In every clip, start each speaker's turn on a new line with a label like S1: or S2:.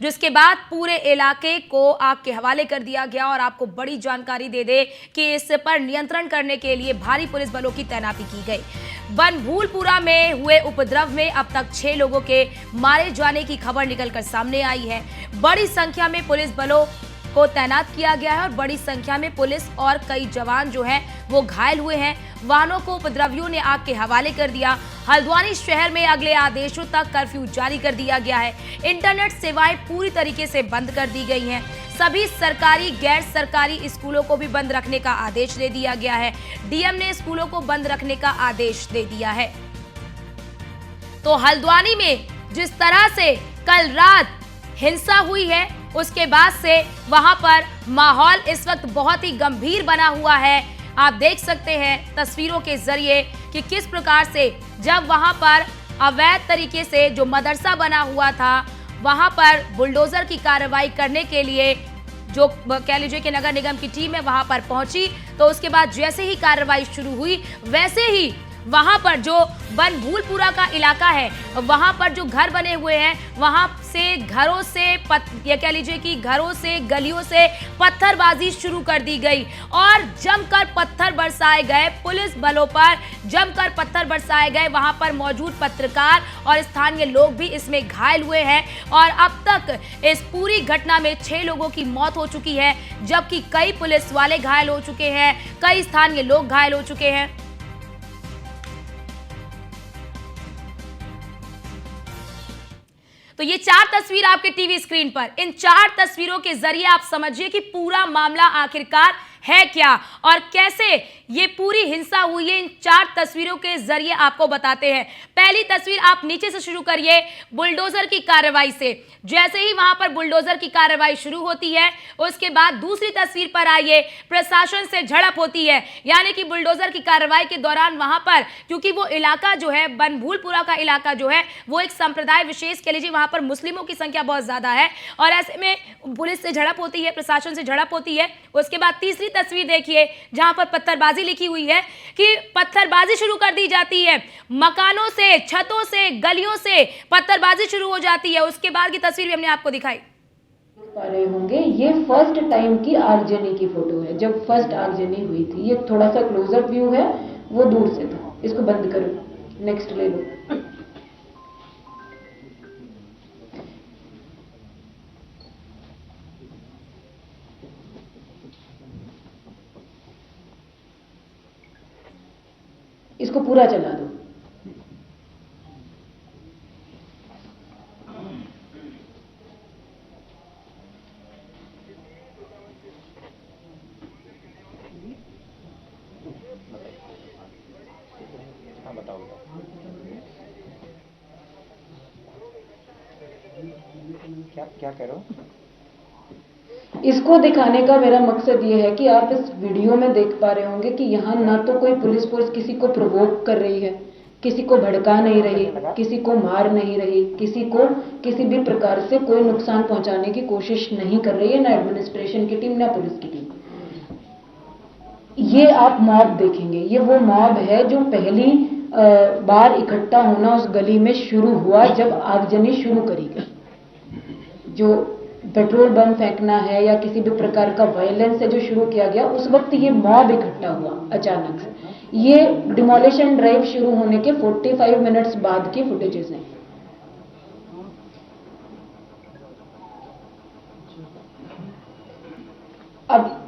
S1: जिसके बाद पूरे इलाके को आग के हवाले कर दिया गया। और आपको बड़ी जानकारी दे दे कि इस पर नियंत्रण करने के लिए भारी पुलिस बलों की तैनाती की गई। बनभूलपुरा में हुए उपद्रव में अब तक 6 लोगों के मारे जाने की खबर निकलकर सामने आई है। बड़ी संख्या में पुलिस बलों को तैनात किया गया है और बड़ी संख्या में पुलिस और कई जवान जो हैं वो घायल हुए हैं। वाहनों को उपद्रवियों ने आग के हवाले कर दिया। हल्द्वानी शहर में अगले आदेशों तक कर्फ्यू जारी कर दिया गया है। इंटरनेट सेवाएं पूरी तरीके से बंद कर दी गई हैं। सभी सरकारी गैर सरकारी स्कूलों को भी बंद रखने का आदेश दे दिया गया है। डीएम ने स्कूलों को बंद रखने का आदेश दे दिया है। तो हल्द्वानी में जिस तरह से कल रात हिंसा हुई है उसके बाद से वहां पर माहौल इस वक्त बहुत ही गंभीर बना हुआ है। आप देख सकते हैं तस्वीरों के जरिए कि किस प्रकार से जब वहां पर अवैध तरीके से जो मदरसा बना हुआ था वहां पर बुलडोजर की कार्रवाई करने के लिए जो कह लीजिए कि नगर निगम की टीम है वहां पर पहुंची, तो उसके बाद जैसे ही कार्रवाई शुरू हुई वैसे ही वहां पर जो बनभूलपुरा का इलाका है वहां पर जो घर बने हुए हैं वहां से घरों से ये कह लीजिए कि घरों से गलियों से पत्थरबाजी शुरू कर दी गई और जमकर पत्थर बरसाए गए पुलिस बलों पर, जमकर पत्थर बरसाए गए। वहां पर मौजूद पत्रकार और स्थानीय लोग भी इसमें घायल हुए हैं और अब तक इस पूरी घटना में 6 लोगों की मौत हो चुकी है, जबकि कई पुलिस वाले घायल हो चुके हैं, कई स्थानीय लोग घायल हो चुके हैं। तो ये 4 तस्वीर आपके टीवी स्क्रीन पर, इन 4 तस्वीरों के जरिए आप समझिए कि पूरा मामला आखिरकार है क्या और कैसे ये पूरी हिंसा हुई है। इन 4 तस्वीरों के जरिए आपको बताते हैं। पहली तस्वीर आप नीचे से शुरू करिए, बुलडोजर की कार्रवाई से। जैसे ही वहां पर बुलडोजर की कार्रवाई शुरू होती है उसके बाद दूसरी तस्वीर पर आइए, प्रशासन से झड़प होती है। यानी कि बुलडोजर की कार्रवाई के दौरान वहां पर, क्योंकि वो इलाका जो है बनभूलपुरा का इलाका जो है वो एक संप्रदाय विशेष कह लीजिए, वहां पर मुस्लिमों की संख्या बहुत ज्यादा है और ऐसे में पुलिस से झड़प होती है, प्रशासन से झड़प होती है। उसके बाद तीसरी तस्वीर देखिए जहां पर पत्थरबाजी लिखी हुई है कि पत्थरबाजी शुरू कर दी जाती है, मकानों से, छतों से, गलियों से पत्थरबाजी शुरू हो जाती है। उसके बाद की तस्वीर भी हमने आपको दिखाई।
S2: पा रहे होंगे ये फर्स्ट टाइम की आगजनी की फोटो है, जब फर्स्ट आगजनी हुई थी। ये थोड़ा सा क्लोजअप व्यू है, वो दूर से था। इसको बंद करो, नेक्स्ट ले लो। इसको पूरा चला दो।
S3: बताओ क्या कह रहे हो?
S2: इसको दिखाने का मेरा मकसद ये है कि आप इस वीडियो में देख पा रहे होंगे कि यहाँ ना तो कोई पुलिस फोर्स किसी को प्रोवोक कर रही है, किसी को भड़का नहीं रही, किसी को मार नहीं रही, किसी को किसी भी प्रकार से कोई नुकसान पहुंचाने की कोशिश नहीं कर रही है, ना एडमिनिस्ट्रेशन की टीम ना पुलिस की टीम। ये आप मॉब देखेंगे, ये वो मॉब है जो पहली बार इकट्ठा होना उस गली में शुरू हुआ जब आगजनी शुरू करी गई। जो पेट्रोल बम फेंकना है या किसी भी प्रकार का वायलेंस से जो शुरू किया गया, उस वक्त ये मॉब इकट्ठा हुआ अचानक से। ये डिमोलिशन ड्राइव शुरू होने के 45 मिनट्स बाद की फुटेजेस हैं। अब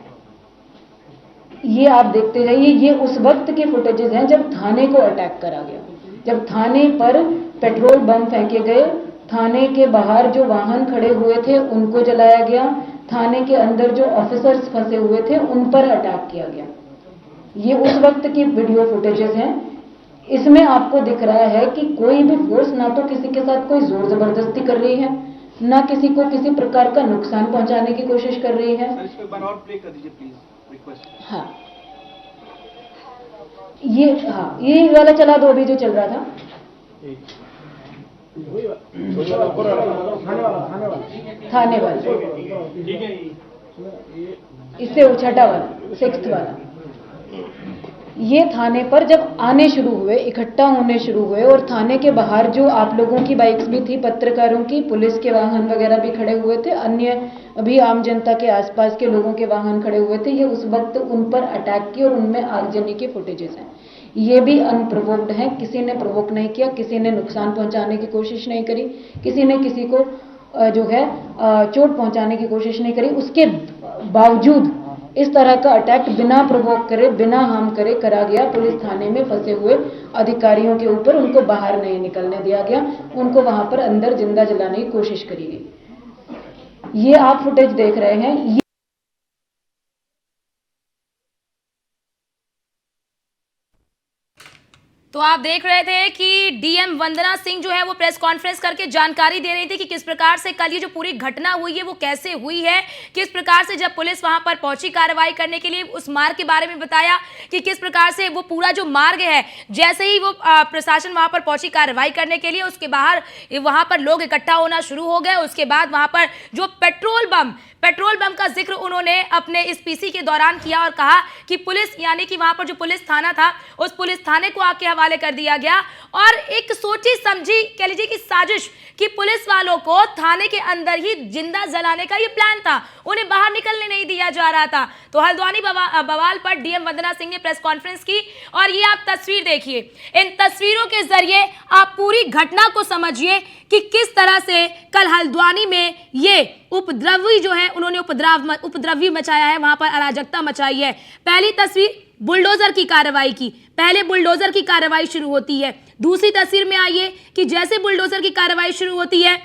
S2: ये आप देखते जाइए, ये उस वक्त के फुटेजेस हैं जब थाने को अटैक करा गया, जब थाने पर पेट्रोल बम फेंके गए, थाने के बाहर जो वाहन खड़े हुए थे उनको जलाया गया, थाने के अंदर जो ऑफिसर्स फंसे हुए थे उन पर अटैक किया गया। ये उस वक्त की वीडियो फुटेजेस हैं। इसमें आपको दिख रहा है कि कोई भी फोर्स ना तो किसी के साथ कोई जोर जबरदस्ती कर रही है, ना किसी को किसी प्रकार का नुकसान पहुंचाने की कोशिश कर रही है। हाँ, ये वाला चला दो अभी जो चल रहा था। थाने वाला, इससे छठा वाला, 6th वाला। ये थाने पर जब आने शुरू हुए, इकट्ठा होने शुरू हुए और थाने के बाहर जो आप लोगों की बाइक्स भी थी, पत्रकारों की, पुलिस के वाहन वगैरह भी खड़े हुए थे, अन्य भी आम जनता के आसपास के लोगों के वाहन खड़े हुए थे, ये उस वक्त उन पर अटैक किए और उनमें आगजनी के फुटेजेस हैं। ये भी अनप्रोवोक्ड हैं, किसी ने प्रोवोक नहीं किया, किसी ने नुकसान पहुंचाने की कोशिश नहीं करी, किसी ने किसी को जो है चोट पहुंचाने की कोशिश नहीं करी। उसके बावजूद इस तरह का अटैक बिना प्रोवोक करे, बिना हार्म करे करा गया। पुलिस थाने में फंसे हुए अधिकारियों के ऊपर, उनको बाहर नहीं निकलने दिया गया, उनको वहां पर अंदर जिंदा जलाने की कोशिश करी गई। ये आप फुटेज देख रहे हैं।
S1: तो आप देख रहे थे कि डीएम वंदना सिंह जो है वो प्रेस कॉन्फ्रेंस करके जानकारी दे रही थी कि किस प्रकार से कल ये जो पूरी घटना हुई है वो कैसे हुई है, किस प्रकार से जब पुलिस वहां पर पहुंची कार्रवाई करने के लिए, उस मार्ग के बारे में बताया कि किस प्रकार से वो पूरा जो मार्ग है, जैसे ही वो प्रशासन वहां पर पहुंची कार्रवाई करने के लिए, उसके बाहर वहां पर लोग इकट्ठा होना शुरू हो गए। उसके बाद वहां पर जो पेट्रोल बम का जिक्र उन्होंने अपने इस पीसी के दौरान किया और कहा कि पुलिस, यानी कि वहां पर जो पुलिस थाना था, उस पुलिस थाने को आग के हवाले कर दिया गया और एक सोची समझी कह लीजिए कि साजिश कि पुलिस वालों को थाने के अंदर ही जिंदा जलाने का ये प्लान था, उन्हें बाहर निकलने नहीं दिया जा रहा था। तो हल्द्वानी बवाल पर डीएम वंदना सिंह ने प्रेस कॉन्फ्रेंस की और ये आप तस्वीर देखिए। इन तस्वीरों के जरिए आप पूरी घटना को समझिए कि किस तरह से कल हल्द्वानी में ये उपद्रवी जो है उन्होंने उपद्रवी मचाया है, वहां पर अराजकता मचाई है। पहली तस्वीर बुलडोजर की कार्रवाई की, पहले बुलडोजर की कार्रवाई शुरू होती है। दूसरी तस्वीर में आइए कि जैसे बुलडोजर की कार्रवाई शुरू होती है,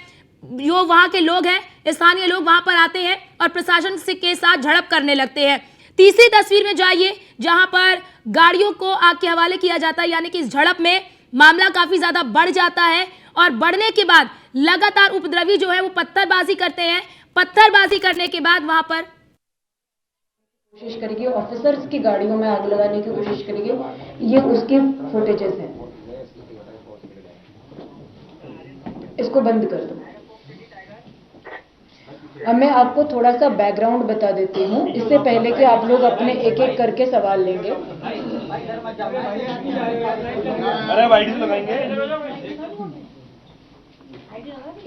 S1: जो वहां के लोग हैं, स्थानीय लोग वहां पर आते हैं और प्रशासन के साथ झड़प करने लगते हैं। तीसरी तस्वीर में जाइए जहां पर गाड़ियों को आग के हवाले किया जाता है, यानी कि इस झड़प में मामला काफी ज्यादा बढ़ जाता है और बढ़ने के बाद लगातार उपद्रवी जो है वो पत्थरबाजी करते हैं। पत्थरबाजी करने के बाद वहां पर
S2: कोशिश करेगी, ऑफिसर्स की गाड़ियों में आग लगाने की कोशिश करेगी। ये उसके फुटेजेस हैं। इसको बंद कर दो। अब मैं आपको थोड़ा सा बैकग्राउंड बता देती हूँ, इससे पहले कि आप लोग अपने एक एक करके सवाल लेंगे।
S3: अरे वाइट लगाएंगे।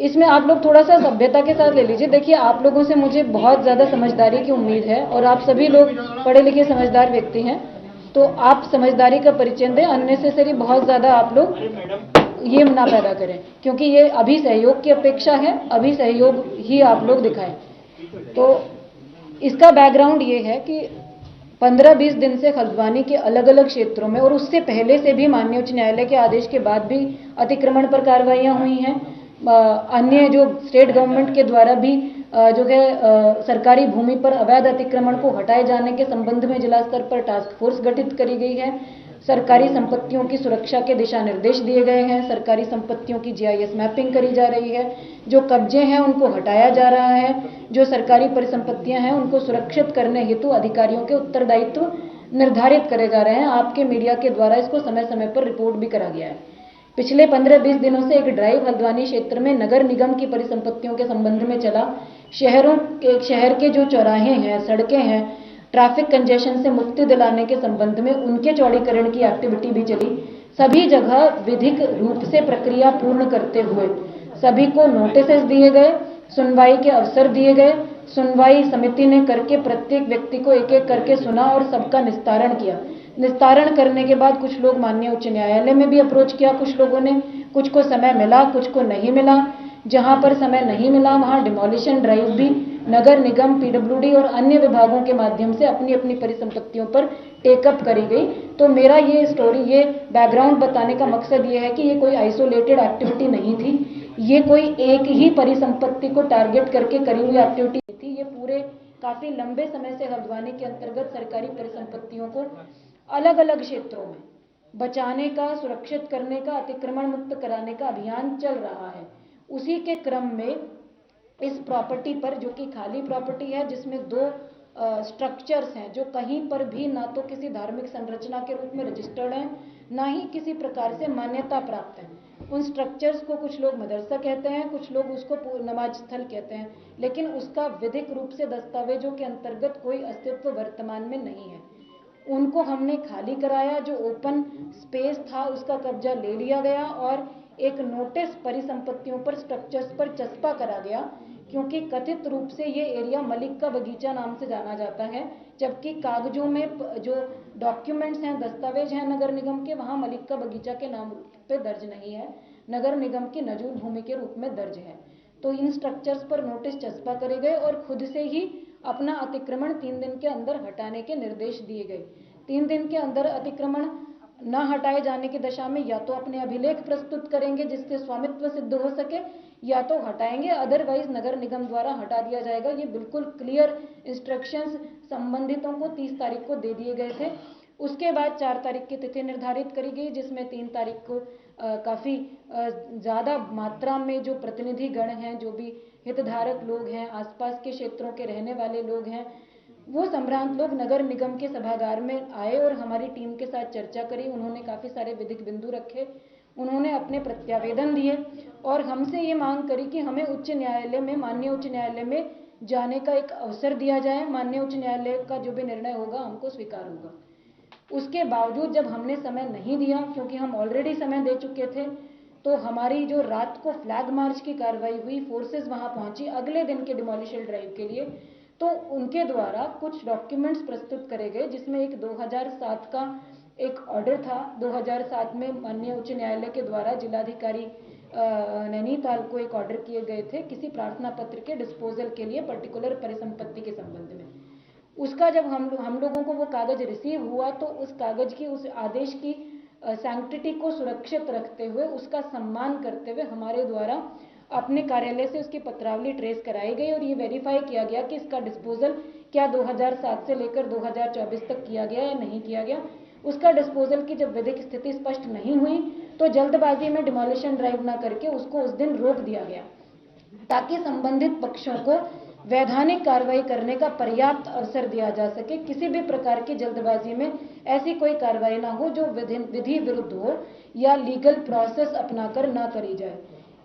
S2: इसमें आप लोग थोड़ा सा सभ्यता के साथ ले लीजिए। देखिए, आप लोगों से मुझे बहुत ज़्यादा समझदारी की उम्मीद है और आप सभी लोग पढ़े लिखे समझदार व्यक्ति हैं, तो आप समझदारी का परिचय दें। अननेसेसरी बहुत ज़्यादा आप लोग ये ना पैदा करें, क्योंकि ये अभी सहयोग की अपेक्षा है, अभी सहयोग ही आप लोग दिखाएं। तो इसका बैकग्राउंड ये है कि 15-20 दिन से हल्द्वानी के अलग अलग क्षेत्रों में, और उससे पहले से भी माननीय उच्च न्यायालय के आदेश के बाद भी अतिक्रमण पर कार्रवाइयाँ हुई हैं। अन्य जो स्टेट गवर्नमेंट के द्वारा भी जो है सरकारी भूमि पर अवैध अतिक्रमण को हटाए जाने के संबंध में जिला स्तर पर टास्क फोर्स गठित करी गई है। सरकारी संपत्तियों की सुरक्षा के दिशा निर्देश दिए गए हैं। सरकारी संपत्तियों की जीआईएस मैपिंग करी जा रही है। जो कब्जे हैं उनको हटाया जा रहा है। जो सरकारी परिसंपत्तियां हैं उनको सुरक्षित करने हेतु अधिकारियों के उत्तरदायित्व निर्धारित करे जा रहे हैं। आपके मीडिया के द्वारा इसको समय समय पर रिपोर्ट भी करा गया है। पिछले 15-20 दिनों से एक ड्राइव हल्द्वानी क्षेत्र में नगर निगम की परिसंपत्तियों के संबंध में चला। शहर के जो चौराहे हैं, सड़कें हैं, ट्रैफिक कंजेशन से मुक्ति दिलाने के संबंध में उनके चौड़ीकरण की एक्टिविटी भी चली। सभी जगह विधिक रूप से प्रक्रिया पूर्ण करते हुए सभी को नोटिस दिए गए, सुनवाई के अवसर दिए गए। सुनवाई समिति ने करके प्रत्येक व्यक्ति को एक एक करके सुना और सबका निस्तारण किया। निस्तारण करने के बाद कुछ लोग माननीय उच्च न्यायालय में भी अप्रोच किया, कुछ लोगों ने, कुछ को समय मिला, कुछ को नहीं मिला। जहां पर समय नहीं मिला वहां डिमोलिशन ड्राइव भी नगर निगम, पीडब्ल्यूडी और अन्य विभागों के माध्यम से अपनी अपनी परिसंपत्तियों पर टेकअप करी गई। तो मेरा ये स्टोरी, ये बैकग्राउंड बताने का मकसद ये है कि ये कोई आइसोलेटेड एक्टिविटी नहीं थी, ये कोई एक ही परिसंपत्ति को टारगेट करके करी हुई एक्टिविटी थी। ये पूरे काफी लंबे समय से हल्द्वानी के अंतर्गत सरकारी परिसंपत्तियों को अलग अलग क्षेत्रों में बचाने का, सुरक्षित करने का, अतिक्रमण मुक्त कराने का अभियान चल रहा है। उसी के क्रम में इस प्रॉपर्टी पर, जो कि खाली प्रॉपर्टी है, जिसमें 2 स्ट्रक्चर्स हैं जो कहीं पर भी ना तो किसी धार्मिक संरचना के रूप में रजिस्टर्ड हैं, ना ही किसी प्रकार से मान्यता प्राप्त है। उन स्ट्रक्चर्स को कुछ लोग मदरसा कहते हैं, कुछ लोग उसको नमाज स्थल कहते हैं, लेकिन उसका विधिक रूप से दस्तावेजों के अंतर्गत कोई अस्तित्व वर्तमान में नहीं है। उनको हमने खाली कराया, जो ओपन स्पेस था उसका कब्जा ले लिया गया और एक नोटिस परिसंपत्तियों पर, स्ट्रक्चर्स पर चस्पा करा गया, क्योंकि कथित रूप से ये एरिया मलिक का बगीचा नाम से जाना जाता है, जबकि कागजों में जो डॉक्यूमेंट्स हैं, दस्तावेज हैं नगर निगम के, वहाँ मलिक का बगीचा के नाम पे दर्ज नहीं है, नगर निगम की नजूल भूमि के रूप में दर्ज है। तो इन स्ट्रक्चर्स पर नोटिस चस्पा करे गए और खुद से ही अपना अतिक्रमण 3 दिन के अंदर हटाने के निर्देश दिए गए। 3 दिन के अंदर अतिक्रमण न हटाए जाने की दशा में या तो अपने अभिलेख प्रस्तुत करेंगे जिससे स्वामित्व सिद्ध हो सके, या तो हटाएंगे, अदरवाइज नगर निगम द्वारा हटा दिया जाएगा। ये बिल्कुल क्लियर इंस्ट्रक्शंस संबंधितों को 30 तारीख को दे दिए गए थे। उसके बाद 4 तारीख की तिथि निर्धारित करी गई, जिसमें 3 तारीख को काफ़ी ज़्यादा मात्रा में जो प्रतिनिधि गण हैं, जो भी हितधारक लोग हैं, आसपास के क्षेत्रों के रहने वाले लोग हैं, वो संभ्रांत लोग नगर निगम के सभागार में आए और हमारी टीम के साथ चर्चा करी। उन्होंने काफ़ी सारे विधिक बिंदु रखे, उन्होंने अपने प्रत्यावेदन दिए और हमसे ये मांग करी कि हमें उच्च न्यायालय में, माननीय उच्च न्यायालय में जाने का एक अवसर दिया जाए। माननीय उच्च न्यायालय का जो भी निर्णय होगा हमको स्वीकार होगा। उसके बावजूद जब हमने समय नहीं दिया, क्योंकि हम ऑलरेडी समय दे चुके थे, तो हमारी जो रात को फ्लैग मार्च की कार्रवाई हुई, फोर्सेस वहां पहुंची अगले दिन के डिमोलिशन ड्राइव के लिए, तो उनके द्वारा कुछ डॉक्यूमेंट्स प्रस्तुत करे गए, जिसमें एक 2007 का एक ऑर्डर था। 2007 में माननीय उच्च न्यायालय के द्वारा जिलाधिकारी नैनीताल को एक ऑर्डर किए गए थे किसी प्रार्थना पत्र के डिस्पोजल के लिए पर्टिकुलर परिसंपत्ति के संबंध में। उसका जब हम लोगों को वो कागज रिसीव हुआ, तो उस कागज की, उस आदेश की सैंक्टिटी को सुरक्षित रखते हुए, उसका सम्मान करते हुए हमारे द्वारा अपने कार्यालय से उसकी पत्रावली ट्रेस कराई गई और ये वेरीफाई किया गया कि इसका डिस्पोजल क्या 2007 से लेकर 2024 तक किया गया या नहीं किया गया। उसका डिस्पोजल की जब विधिक स्थिति स्पष्ट नहीं हुई, तो जल्दबाजी में डिमोलिशन ड्राइव ना करके उसको उस दिन रोक दिया गया, ताकि संबंधित पक्षों को वैधानिक कार्रवाई करने का पर्याप्त अवसर दिया जा सके। किसी भी प्रकार की जल्दबाजी में ऐसी कोई कार्रवाई ना हो जो विधि विरुद्ध हो या लीगल प्रोसेस अपनाकर ना करी जाए।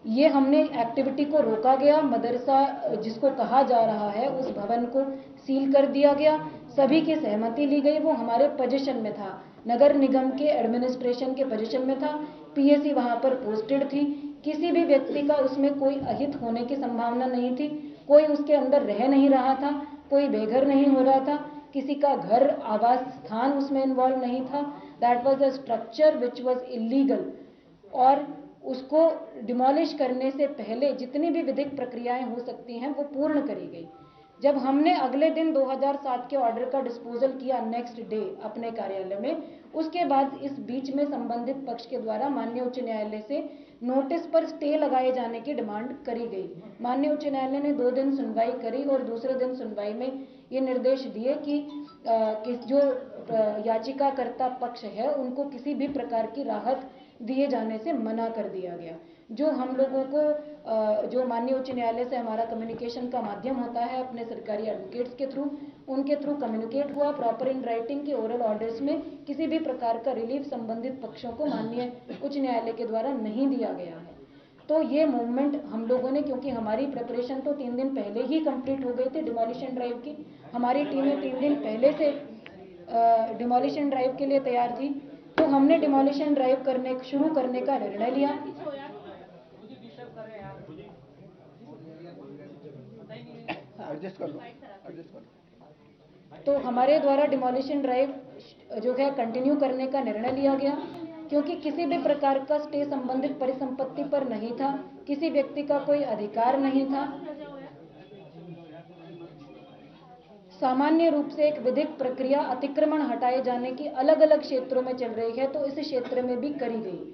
S2: ये हमने एक्टिविटी को रोका गया। मदरसा जिसको कहा जा रहा है, उस भवन को सील कर दिया गया, सभी की सहमति ली गई। वो हमारे पोजीशन में था, नगर निगम के एडमिनिस्ट्रेशन के पोजीशन में था, पीएसी वहां पर पोस्टेड थी। किसी भी व्यक्ति का उसमें कोई अहित होने की संभावना नहीं थी, कोई उसके अंदर रह नहीं रहा था, कोई बेघर नहीं हो रहा था, किसी का घर, आवास स्थान उसमें इन्वॉल्व नहीं था। That was a structure which was illegal और उसको डिमोलिश करने से पहले जितनी भी विधिक प्रक्रियाएं हो सकती हैं वो पूर्ण करी गई। जब हमने अगले दिन 2007 के ऑर्डर का डिस्पोजल किया नेक्स्ट डे अपने कार्यालय में, उसके बाद इस बीच में संबंधित पक्ष के द्वारा माननीय उच्च न्यायालय से नोटिस पर स्टे लगाए जाने की डिमांड करी गई। माननीय उच्च न्यायालय ने 2 दिन सुनवाई करी और दूसरे दिन सुनवाई में ये निर्देश दिए कि जो याचिकाकर्ता पक्ष है उनको किसी भी प्रकार की राहत दिए जाने से मना कर दिया गया। जो हम लोगों को जो माननीय उच्च न्यायालय से हमारा कम्युनिकेशन का माध्यम होता है अपने सरकारी एडवोकेट्स के थ्रू, उनके थ्रू कम्युनिकेट हुआ प्रॉपर इन राइटिंग के ओरल ऑर्डर्स में किसी भी प्रकार का रिलीफ संबंधित पक्षों को माननीय उच्च न्यायालय के द्वारा नहीं दिया गया है। तो ये मूवमेंट हम लोगों ने, क्योंकि हमारी प्रिपरेशन तो 3 दिन पहले ही कंप्लीट हो गई थी डिमोलिशन ड्राइव की, हमारी टीमें 3 दिन पहले से डिमोलिशन ड्राइव के लिए तैयार थी, तो हमने डिमोलिशन ड्राइव शुरू करने का निर्णय लिया।
S3: एडजस्ट कर लो।
S2: तो हमारे द्वारा डिमोलिशन ड्राइव जो है कंटिन्यू करने का निर्णय लिया गया, क्योंकि किसी भी प्रकार का स्टे संबंधित परिसंपत्ति पर नहीं था, किसी व्यक्ति का कोई अधिकार नहीं था। सामान्य रूप से एक विधिक प्रक्रिया अतिक्रमण हटाए जाने की अलग अलग क्षेत्रों में चल रही है, तो इस क्षेत्र में भी करी गई।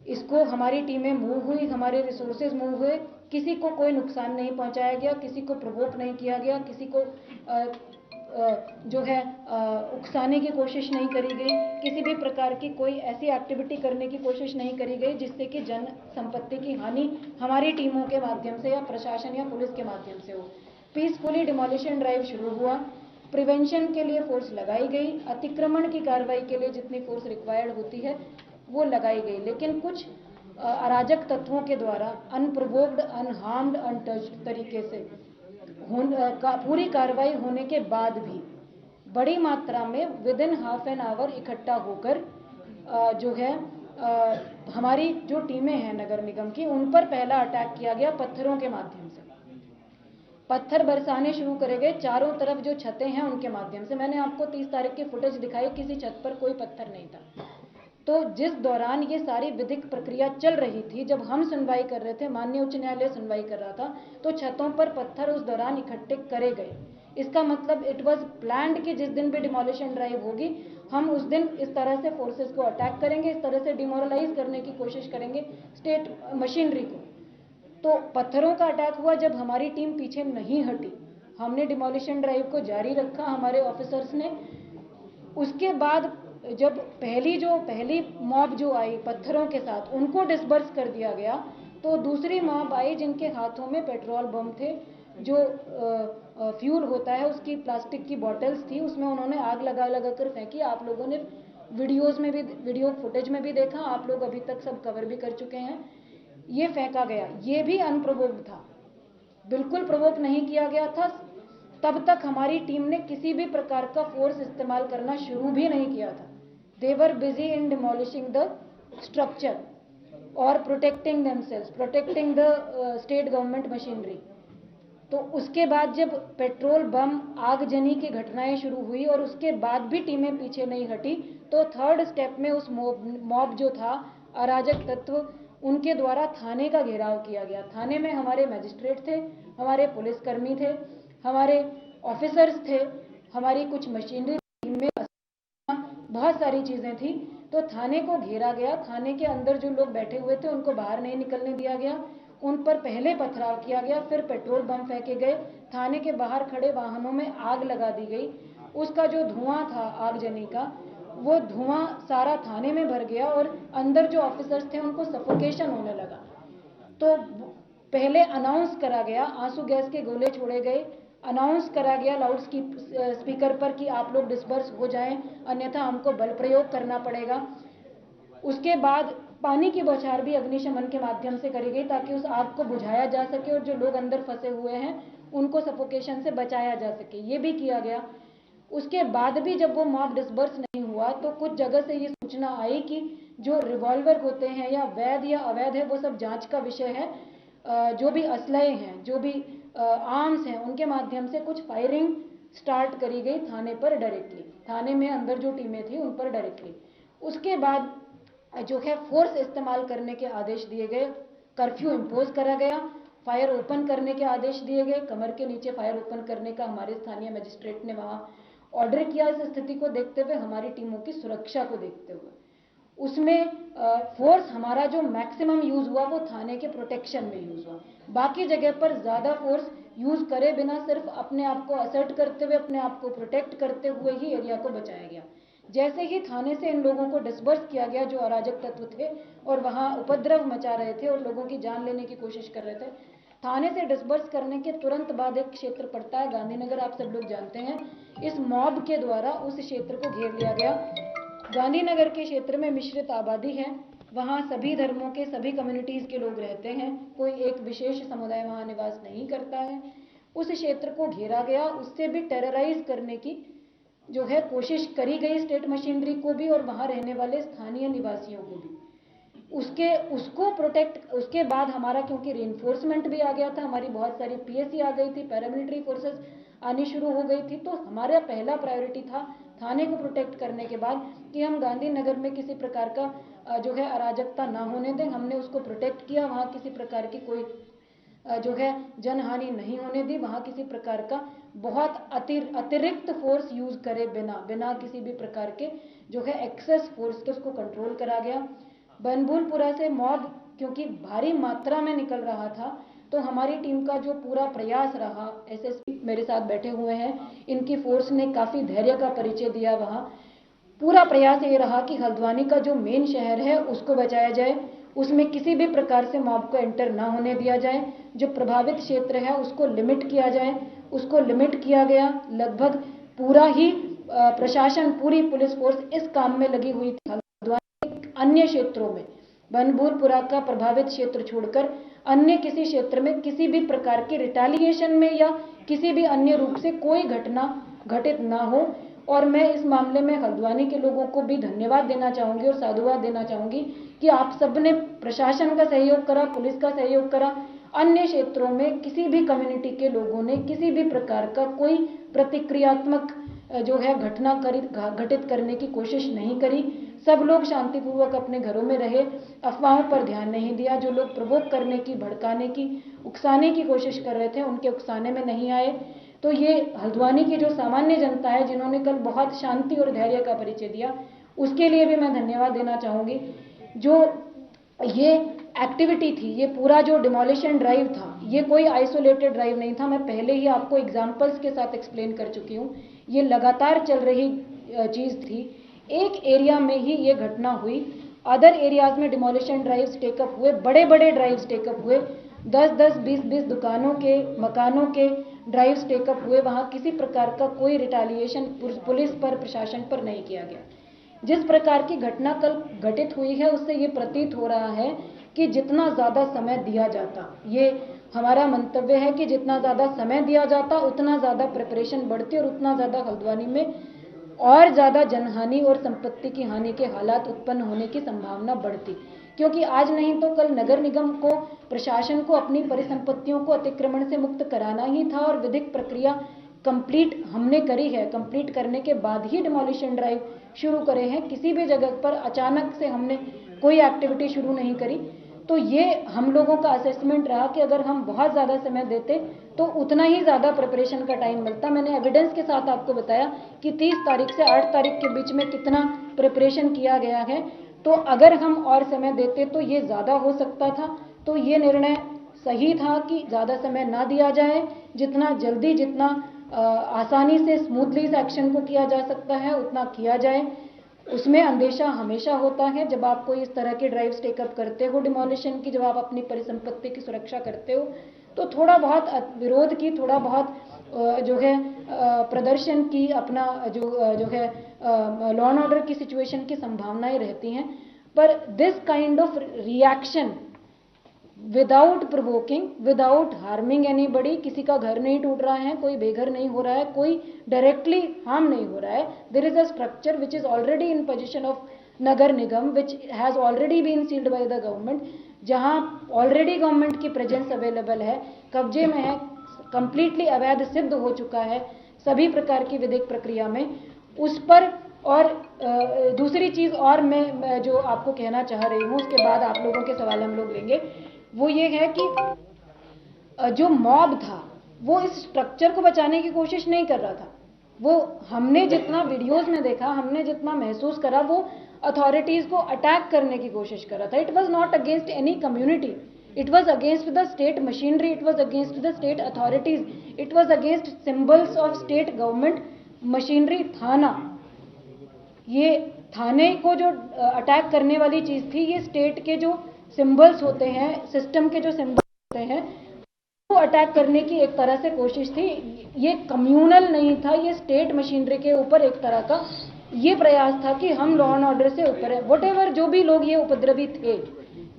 S2: इसको हमारी टीमें मूव हुई, हमारे रिसोर्सेज मूव हुए, किसी को कोई नुकसान नहीं पहुंचाया गया, किसी को प्रोवोक नहीं किया गया, किसी को जो है उकसाने की कोशिश नहीं करी गई, किसी भी प्रकार की कोई ऐसी एक्टिविटी करने की कोशिश नहीं करी गई जिससे कि जन संपत्ति की हानि हमारी टीमों के माध्यम से या प्रशासन या पुलिस के माध्यम से हो। पीसफुली डिमोलिशन ड्राइव शुरू हुआ, प्रिवेंशन के लिए फोर्स लगाई गई, अतिक्रमण की कार्रवाई के लिए जितनी फोर्स रिक्वायर्ड होती है वो लगाई गई, लेकिन कुछ अराजक तत्वों के द्वारा अनप्रोवोक्ड, अनहार्म्ड, अनटच्ड तरीके से पूरी कार्रवाई होने के बाद भी बड़ी मात्रा में with in half an hour इकट्ठा होकर जो है हमारी जो टीमें हैं नगर निगम की, उन पर पहला अटैक किया गया पत्थरों के माध्यम से। पत्थर बरसाने शुरू करे गए चारों तरफ, जो छतें हैं उनके माध्यम से। मैंने आपको 30 तारीख की फुटेज दिखाई, किसी छत पर कोई पत्थर नहीं था। तो जिस दौरान ये सारी विधिक प्रक्रिया चल रही थी, जब हम सुनवाई कर रहे थे, माननीय उच्च न्यायालय सुनवाई कर रहा था, तो छतों पर पत्थर उस दौरान इकट्ठे करे गए। इसका मतलब इट वाज प्लान्ड कि जिस दिन भी डिमोलिशन ड्राइव होगी, हम उस दिन इस तरह से फोर्सेस को अटैक करेंगे, इस तरह से डिमोरलाइज करने की कोशिश करेंगे स्टेट मशीनरी को। तो पत्थरों का अटैक हुआ जब हमारी टीम पीछे नहीं हटी, हमने डिमोलिशन ड्राइव को जारी रखा, हमारे ऑफिसर्स ने। उसके बाद जब पहली मॉब जो आई पत्थरों के साथ, उनको डिस्बर्स कर दिया गया, तो दूसरी मॉब आई जिनके हाथों में पेट्रोल बम थे, जो फ्यूल होता है उसकी प्लास्टिक की बॉटल्स थी, उसमें उन्होंने आग लगा लगा कर फेंकी। आप लोगों ने वीडियो फुटेज में भी देखा, आप लोग अभी तक सब कवर भी कर चुके हैं। ये फेंका गया, ये भी अनप्रोवोक्ड था, बिल्कुल प्रोवोक नहीं किया गया था। तब तक हमारी टीम ने किसी भी प्रकार का फोर्स इस्तेमाल करना शुरू भी नहीं किया था। They were busy in demolishing the structure और protecting themselves, protecting the state government machinery. तो उसके बाद जब पेट्रोल बम आगजनी की घटनाएं शुरू हुई और उसके बाद भी टीमें पीछे नहीं हटी, तो थर्ड स्टेप में उस मॉब जो था, अराजक तत्व, उनके द्वारा थाने का घेराव किया गया। थाने में हमारे मजिस्ट्रेट थे, हमारे पुलिसकर्मी थे, हमारे ऑफिसर्स थे, हमारी कुछ मशीनरी टीम में बहुत सारी चीजें थी। तो थाने को घेरा गया, थाने के अंदर जो लोग बैठे हुए थे उनको बाहर नहीं निकलने दिया गया, उन पर पहले पथराव किया गया, फिर पेट्रोल बम फेंके गए, थाने के बाहर खड़े वाहनों में आग लगा दी गई। उसका जो धुआं था आगजनी का, वो धुआं सारा थाने में भर गया और अंदर जो ऑफिसर्स थे उनको सफोकेशन होने लगा। तो पहले अनाउंस करा गया, आंसू गैस के गोले छोड़े गए, अनाउंस करा गया लाउड स्पीकर पर कि आप लोग डिस्पर्स हो जाएं, अन्यथा हमको बल प्रयोग करना पड़ेगा। उसके बाद पानी की बौछार भी अग्निशमन के माध्यम से करी गई ताकि उस आग को बुझाया जा सके और जो लोग अंदर फंसे हुए हैं उनको सफोकेशन से बचाया जा सके, ये भी किया गया। उसके बाद भी जब वो मॉब डिस्बर्स नहीं हुआ, तो कुछ जगह से ये सूचना आई कि जो रिवॉल्वर होते हैं या वैध या अवैध है, वो सब जांच का विषय है। जो भी असलहे हैं, जो भी आर्म्स हैं, उनके माध्यम से कुछ फायरिंग स्टार्ट करी गई थाने पर डायरेक्टली, थाने में अंदर जो टीमें थी उन पर डायरेक्टली। उसके बाद जो है फोर्स इस्तेमाल करने के आदेश दिए गए, कर्फ्यू इम्पोज करा गया, फायर ओपन करने के आदेश दिए गए, कमर के नीचे फायर ओपन करने का हमारे स्थानीय मजिस्ट्रेट ने वहां ऑर्डर किया। इस स्थिति को देखते हुए, हमारी टीमों की सुरक्षा को देखते हुए, उसमें फोर्स हमारा जो मैक्सिमम यूज हुआ वो थाने के प्रोटेक्शन में यूज हुआ। बाकी जगह पर ज्यादा फोर्स यूज करे बिना सिर्फ अपने आप को असर्ट करते हुए, अपने आप को प्रोटेक्ट करते हुए ही एरिया को बचाया गया। जैसे ही थाने से इन लोगों को डिस्बर्स किया गया जो अराजक तत्व थे और वहां उपद्रव मचा रहे थे और लोगों की जान लेने की कोशिश कर रहे थे, थाने से डिस्बर्स करने के तुरंत बाद एक क्षेत्र पड़ता है गांधीनगर, आप सब लोग जानते हैं। इस मॉब के द्वारा उस क्षेत्र को घेर लिया गया। गांधीनगर के क्षेत्र में मिश्रित आबादी है, वहाँ सभी धर्मों के, सभी कम्युनिटीज के लोग रहते हैं, कोई एक विशेष समुदाय वहाँ निवास नहीं करता है। उस क्षेत्र को घेरा गया, उससे भी टेरराइज करने की जो है कोशिश करी गई स्टेट मशीनरी को भी और वहाँ रहने वाले स्थानीय निवासियों को भी। उसको प्रोटेक्ट, उसके बाद हमारा क्योंकि रेनफोर्समेंट भी आ गया था, हमारी बहुत सारी पीएससी आ गई थी, पैरामिलिट्री फोर्सेस आनी शुरू हो गई थी, तो हमारा पहला प्रायोरिटी था थाने को प्रोटेक्ट करने के बाद कि हम गांधीनगर में किसी प्रकार का जो है अराजकता ना होने दें। हमने उसको प्रोटेक्ट किया, वहाँ किसी प्रकार की कोई जो है जनहानि नहीं होने दी, वहाँ किसी प्रकार का बहुत अतिरिक्त फोर्स यूज करे बिना किसी भी प्रकार के जो है एक्सेस फोर्स के उसको कंट्रोल करा गया। बनभूलपुरा से मॉब क्योंकि भारी मात्रा में निकल रहा था, तो हमारी टीम का जो पूरा प्रयास रहा, एसएसपी मेरे साथ बैठे हुए हैं, इनकी फोर्स ने काफी धैर्य का परिचय दिया। वहाँ पूरा प्रयास ये रहा कि हल्द्वानी का जो मेन शहर है उसको बचाया जाए, उसमें किसी भी प्रकार से मॉब को एंटर ना होने दिया जाए। जो प्रभावित क्षेत्र है उसको लिमिट किया जाए, उसको लिमिट किया गया। लगभग पूरा ही प्रशासन, पूरी पुलिस फोर्स इस काम में लगी हुई थी। अन्य क्षेत्रों में बनभूलपुरा का प्रभावित क्षेत्र छोड़कर अन्य किसी क्षेत्र में किसी भी प्रकार की रिटेलिएशन में या किसी भी अन्य रूप से कोई घटना घटित ना हो और मैं इस मामले में हल्द्वानी के लोगों को भी धन्यवाद देना चाहूँगी और साधुवाद देना चाहूँगी कि आप सब ने प्रशासन का सहयोग करा, पुलिस का सहयोग करा। अन्य क्षेत्रों में किसी भी कम्युनिटी के लोगों ने किसी भी प्रकार का कोई प्रतिक्रियात्मक जो है घटना घटित करने की कोशिश नहीं करी। सब लोग शांतिपूर्वक अपने घरों में रहे, अफवाहों पर ध्यान नहीं दिया। जो लोग प्रवोक करने की, भड़काने की, उकसाने की कोशिश कर रहे थे, उनके उकसाने में नहीं आए। तो ये हल्द्वानी की जो सामान्य जनता है, जिन्होंने कल बहुत शांति और धैर्य का परिचय दिया, उसके लिए भी मैं धन्यवाद देना चाहूँगी। जो ये एक्टिविटी थी, ये पूरा जो डिमोलिशन ड्राइव था, ये कोई आइसोलेटेड ड्राइव नहीं था। मैं पहले ही आपको एग्जाम्पल्स के साथ एक्सप्लेन कर चुकी हूँ। ये लगातार चल रही चीज़ थी। एक एरिया में ही ये घटना हुई, अदर एरियाज में डिमोलिशन ड्राइव्स टेकअप हुए, बड़े बड़े ड्राइव्स टेकअप हुए, 10-10, 20-20 दुकानों के, मकानों के ड्राइव्स टेकअप हुए। वहाँ किसी प्रकार का कोई रिटेलिएशन पुलिस पर, प्रशासन पर नहीं किया गया। जिस प्रकार की घटना कल घटित हुई है, उससे ये प्रतीत हो रहा है कि जितना ज़्यादा समय दिया जाता, ये हमारा मंतव्य है कि जितना ज़्यादा समय दिया जाता, उतना ज़्यादा प्रिपरेशन बढ़ती और उतना ज़्यादा हल्द्वानी में और ज़्यादा जनहानि और संपत्ति की हानि के हालात उत्पन्न होने की संभावना बढ़ती। क्योंकि आज नहीं तो कल नगर निगम को, प्रशासन को अपनी परिसंपत्तियों को अतिक्रमण से मुक्त कराना ही था और विधिक प्रक्रिया कंप्लीट हमने करी है। कंप्लीट करने के बाद ही डिमोलिशन ड्राइव शुरू करे हैं। किसी भी जगह पर अचानक से हमने कोई एक्टिविटी शुरू नहीं करी। तो ये हम लोगों का असेसमेंट रहा कि अगर हम बहुत ज़्यादा समय देते तो उतना ही ज़्यादा प्रिपरेशन का टाइम मिलता। मैंने एविडेंस के साथ आपको बताया कि 30 तारीख से 8 तारीख के बीच में कितना प्रिपरेशन किया गया है। तो अगर हम और समय देते तो ये ज़्यादा हो सकता था। तो ये निर्णय सही था कि ज़्यादा समय ना दिया जाए, जितना जल्दी, जितना आसानी से, स्मूथली इस एक्शन को किया जा सकता है, उतना किया जाए। उसमें अंदेशा हमेशा होता है जब आप कोई इस तरह के ड्राइव्स टेकअप करते हो डिमोलिशन की, जब आप अपनी परिसंपत्ति की सुरक्षा करते हो, तो थोड़ा बहुत विरोध की, थोड़ा बहुत जो है प्रदर्शन की, अपना जो है लॉ एंड ऑर्डर की सिचुएशन की संभावनाएं रहती हैं। पर this kind of reaction without provoking, without harming anybody, किसी का घर नहीं टूट रहा है, कोई बेघर नहीं हो रहा है, कोई डायरेक्टली हार्म नहीं हो रहा है। There is a structure which is already in position of नगर निगम, which has already been sealed by the government, जहां ऑलरेडी गवर्नमेंट की प्रेजेंस अवेलेबल है, कब्जे में है, कंप्लीटली अवैध सिद्ध हो चुका है सभी प्रकार की विधिक प्रक्रिया में, उस पर। और दूसरी चीज और मैं जो आपको कहना चाह रही हूँ, उसके बाद आप लोगों के सवाल हम लोग लेंगे, वो ये है कि जो मॉब था वो इस स्ट्रक्चर को बचाने की कोशिश नहीं कर रहा था। वो हमने जितना वीडियोस में देखा, हमने जितना महसूस करा, वो अथॉरिटीज को अटैक करने की कोशिश कर रहा था। It was not against any community, it was against the state machinery, it was against the state authorities, it was against symbols of state government machinery. थाना, ये थाने को जो अटैक करने वाली चीज थी, ये स्टेट के जो सिंबल्स होते हैं, सिस्टम के जो सिंबल्स होते हैं, वो अटैक करने की एक तरह से कोशिश थी। ये कम्युनल नहीं था, ये स्टेट मशीनरी के ऊपर एक तरह का ये प्रयास था कि हम लॉ एंड ऑर्डर से ऊपर है। व्हाटएवर जो भी लोग ये उपद्रवी थे,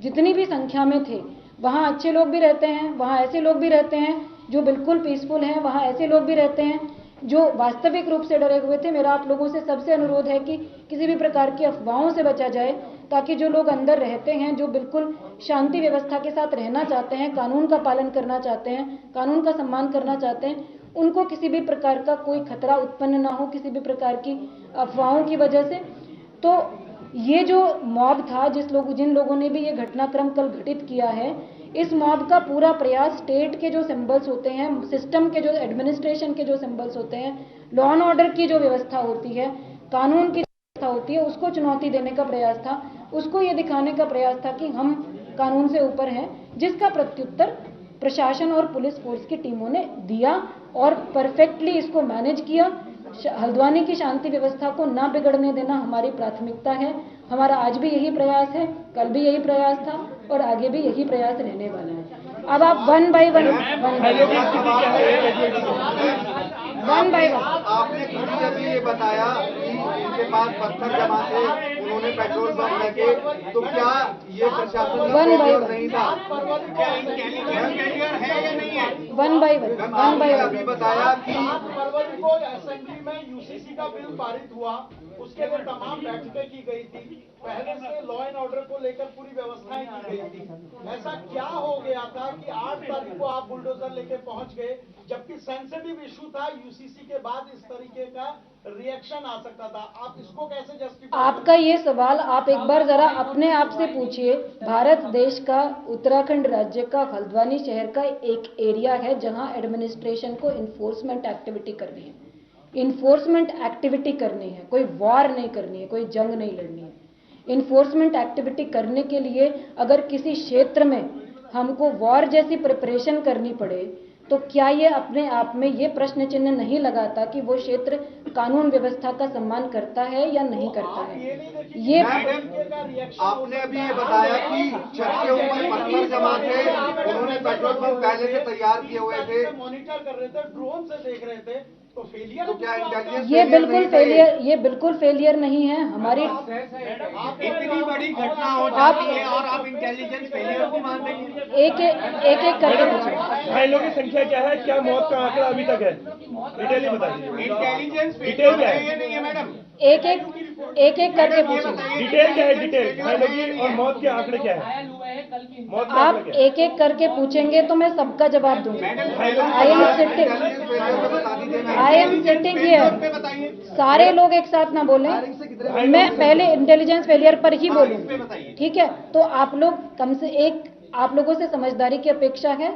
S2: जितनी भी संख्या में थे, वहाँ अच्छे लोग भी रहते हैं, वहाँ ऐसे लोग भी रहते हैं जो बिल्कुल पीसफुल हैं, वहाँ ऐसे लोग भी रहते हैं जो वास्तविक रूप से डरे हुए थे। मेरा आप लोगों से सबसे अनुरोध है कि किसी भी प्रकार की अफवाहों से बचा जाए, ताकि जो लोग अंदर रहते हैं, जो बिल्कुल शांति व्यवस्था के साथ रहना चाहते हैं, कानून का पालन करना चाहते हैं, कानून का सम्मान करना चाहते हैं, उनको किसी भी प्रकार का कोई खतरा उत्पन्न ना हो, किसी भी प्रकार की अफवाहों की वजह से। तो ये जो मॉब था, जिन लोगों ने भी ये घटनाक्रम कल घटित किया है, इस मॉब का पूरा प्रयास स्टेट के जो सिंबल्स होते हैं, सिस्टम के जो एडमिनिस्ट्रेशन के जो सिंबल्स होते हैं, लॉ एंड ऑर्डर की जो व्यवस्था होती है, कानून की व्यवस्था होती है, उसको चुनौती देने का प्रयास था। उसको ये दिखाने का प्रयास था कि हम कानून से ऊपर हैं, जिसका प्रत्युत्तर प्रशासन और पुलिस फोर्स की टीमों ने दिया और परफेक्टली इसको मैनेज किया। हल्द्वानी की शांति व्यवस्था को ना बिगड़ने देना हमारी प्राथमिकता है। हमारा आज भी यही प्रयास है, कल भी यही प्रयास था और आगे भी यही प्रयास रहने वाला है। अब आप वन बाय वन
S3: आपने खुद जब ये बताया कि के पास पत्थर जमा थे, उन्होंने पेट्रोल बम फेंके, तो क्या ये प्रशासन का
S2: One by
S3: फेलियर
S2: one.
S3: नहीं था?
S2: One by one,
S3: ma'am,
S2: one by
S3: आपने
S2: वन।
S3: अभी बताया कि
S4: 7 फरवरी को असेंबली में यूसीसी का बिल पारित हुआ, उसके लिए तमाम बैठकें की गई थी, पहले से लॉ एंड ऑर्डर को लेकर पूरी व्यवस्थाएं की गई थी। ऐसा क्या हो गया था कि 8 तारीख को आप बुलडोजर लेके पहुंच गए, जबकि सेंसिटिव इशू था, यूसीसी के बाद इस तरीके का रिएक्शन आ सकता था, आप इसको कैसे जस्टिफाई?
S2: आपका ये सवाल आप एक बार जरा अपने आप से पूछिए। भारत देश का उत्तराखंड राज्य का हल्द्वानी शहर का एक एरिया है जहां एडमिनिस्ट्रेशन को इन्फोर्समेंट एक्टिविटी करनी है, इन्फोर्समेंट एक्टिविटी करनी है, कोई वॉर नहीं करनी है, कोई जंग नहीं लड़नी है। इन्फोर्समेंट एक्टिविटी करने के लिए अगर किसी क्षेत्र में हमको वॉर जैसी प्रिपरेशन करनी पड़े तो क्या ये अपने आप में ये प्रश्न चिन्ह नहीं लगाता कि वो क्षेत्र कानून व्यवस्था का सम्मान करता है या नहीं करता है? ये
S3: आपने अभी ये बताया कि छत के ऊपर पत्थर जमा थे, उन्होंने पेट्रोल पंप पहले से तैयार किए हुए थे,
S4: मॉनिटर कर रहे थे, ड्रोन से देख रहे थे, तो फेलियर
S3: तो क्या इंटेलिजेंस
S2: ये बिल्कुल फेलियर नहीं है। हमारी
S3: इतनी बड़ी घटना हो जाती है और आप इंटेलिजेंस फेलियर को मान रहे हैं?
S2: एक करके पूछो।
S5: घायलों की संख्या क्या है, क्या मौत का आंकड़ा अभी तक है, डिटेल में बताइए।
S3: इंटेलिजेंस
S5: डिटेल क्या है,
S3: ये नहीं है मैडम।
S2: एक एक करके पूछेंगे।
S5: डिटेल क्या है, डिटेल घायलों की और मौत के आंकड़े क्या है, मौत के
S2: आप
S5: आंकड़े क्या है?
S2: एक एक करके पूछेंगे तो मैं सबका जवाब दूंगी। I am sitting here. सारे लोग एक साथ ना बोलें, मैं पहले इंटेलिजेंस फेलियर पर ही बोलूँ, ठीक है? तो आप लोग कम से एक, आप लोगों से समझदारी की अपेक्षा है,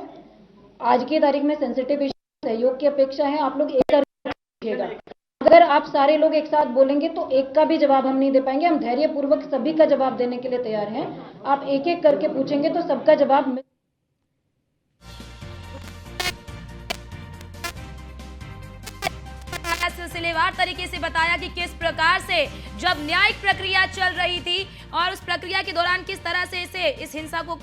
S2: आज की तारीख में सेंसिटिव इशू सहयोग की अपेक्षा है। आप लोग एक करके पूछिएगा। अगर आप सारे लोग एक साथ बोलेंगे तो एक का भी जवाब हम नहीं दे पाएंगे। हम धैर्यपूर्वक सभी का जवाब देने के लिए तैयार हैं। आप एक एक करके पूछेंगे तो सबका जवाब
S1: सिलसिलेवार तरीके से बताया कि किस प्रकार से जब न्यायिक प्रक्रिया चल रही थी और उस प्रक्रिया के दौरान किस तरह से इस हिंसा को